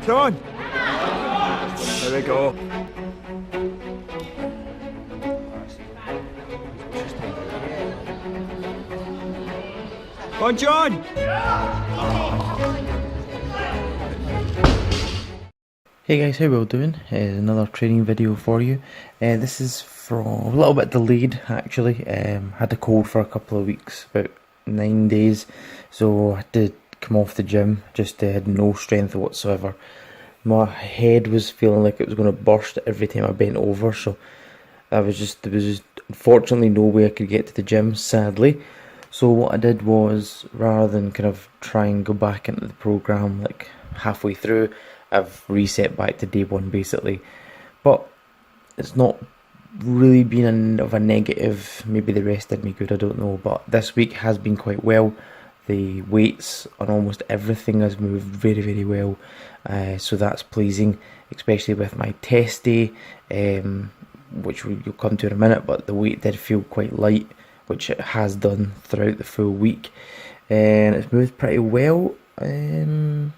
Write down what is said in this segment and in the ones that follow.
John! There we go. Come on, John! Hey guys, how we all doing? Another training video for you. This is from a little bit delayed actually. Had a cold for a couple of weeks, about 9 days, so I had to come off the gym. Just had no strength whatsoever. My head was feeling like it was going to burst every time I bent over, so there was just unfortunately no way I could get to the gym, sadly. So what I did was, rather than kind of try and go back into the program like halfway through, I've reset back to day one basically. But it's not really been of a negative. Maybe the rest did me good, I don't know. But this week has been quite well. The weights on almost everything has moved very, very well. So that's pleasing, especially with my test day, which you'll come to in a minute. But the weight did feel quite light, which it has done throughout the full week. And it's moved pretty well. I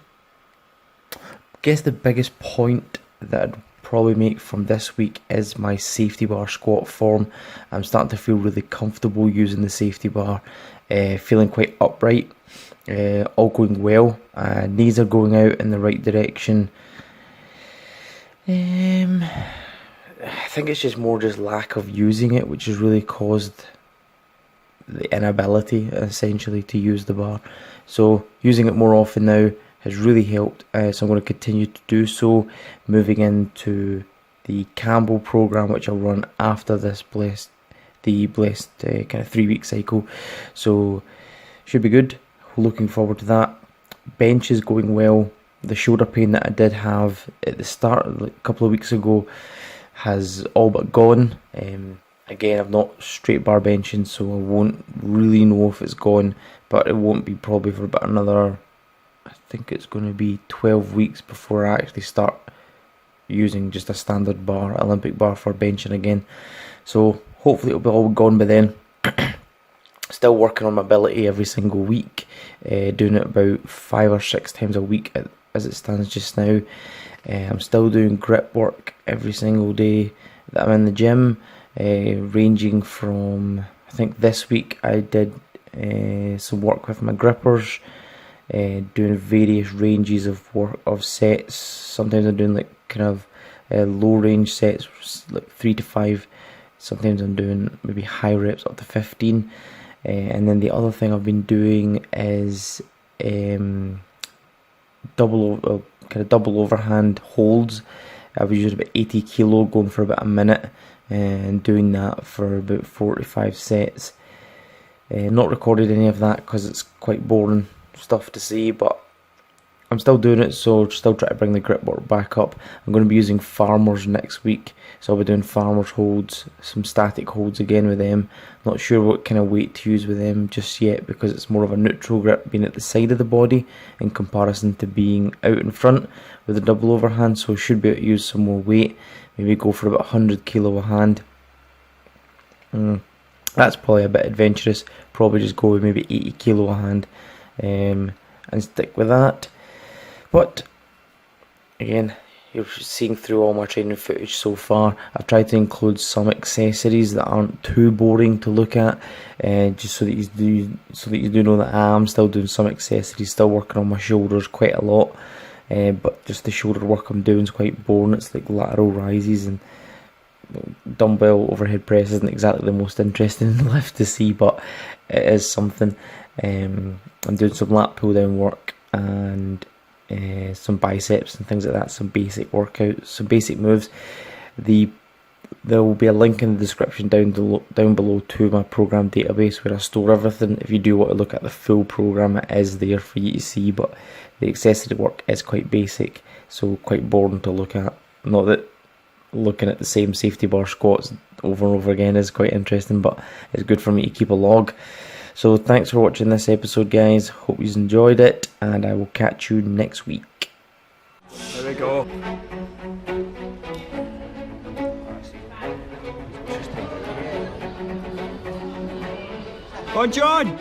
guess the biggest point that I'd probably make from this week is my safety bar squat form. I'm starting to feel really comfortable using the safety bar, feeling quite upright, all going well. Knees are going out in the right direction. I think it's just lack of using it, which has really caused the inability essentially to use the bar. So using it more often now has really helped, so I'm going to continue to do so, moving into the Campbell program, which I'll run after this BLEST kind of 3-week cycle. So should be good, looking forward to that. Bench is going well. The shoulder pain that I did have at the start, like a couple of weeks ago, has all but gone. Again, I'm not straight bar benching, so I won't really know if it's gone, but it won't be probably for about another, I think it's going to be 12 weeks before I actually start using just a standard bar, Olympic bar, for benching again. So hopefully it'll be all gone by then. Still working on mobility every single week, doing it about 5 or 6 times a week as it stands just now. I'm still doing grip work every single day that I'm in the gym, ranging from, I think this week I did some work with my grippers, doing various ranges of sets. Sometimes I'm doing like kind of low range sets, like 3 to 5. Sometimes I'm doing maybe high reps up to 15. And then the other thing I've been doing is double overhand holds. I was using about 80 kilo, going for about a minute, and doing that for about 4 to 5 sets. Not recorded any of that because it's quite boring stuff to see, but I'm still doing it, so still try to bring the grip work back up. I'm going to be using farmers next week, so I'll be doing farmers holds, some static holds again with them. Not sure what kind of weight to use with them just yet, because it's more of a neutral grip being at the side of the body in comparison to being out in front with a double overhand, so I should be able to use some more weight, maybe go for about 100 kilo a hand. That's probably a bit adventurous, probably just go with maybe 80 kilo a hand, and stick with that. But again, you're seeing through all my training footage so far. I've tried to include some accessories that aren't too boring to look at, just so that you do know that I am still doing some accessories, still working on my shoulders quite a lot. But just the shoulder work I'm doing is quite boring. It's like lateral rises, and dumbbell overhead press isn't exactly the most interesting lift to see, but it is something. I'm doing some lat pull down work and some biceps and things like that, some basic workouts, some basic moves. There will be a link in the description down below to my program database where I store everything. If you do want to look at the full program, it is there for you to see, but the accessory work is quite basic, so quite boring to look at. Not that looking at the same safety bar squats over and over again is quite interesting, but it's good for me to keep a log. So thanks for watching this episode, guys. Hope you enjoyed it, and I will catch you next week. There we go. Come on, John!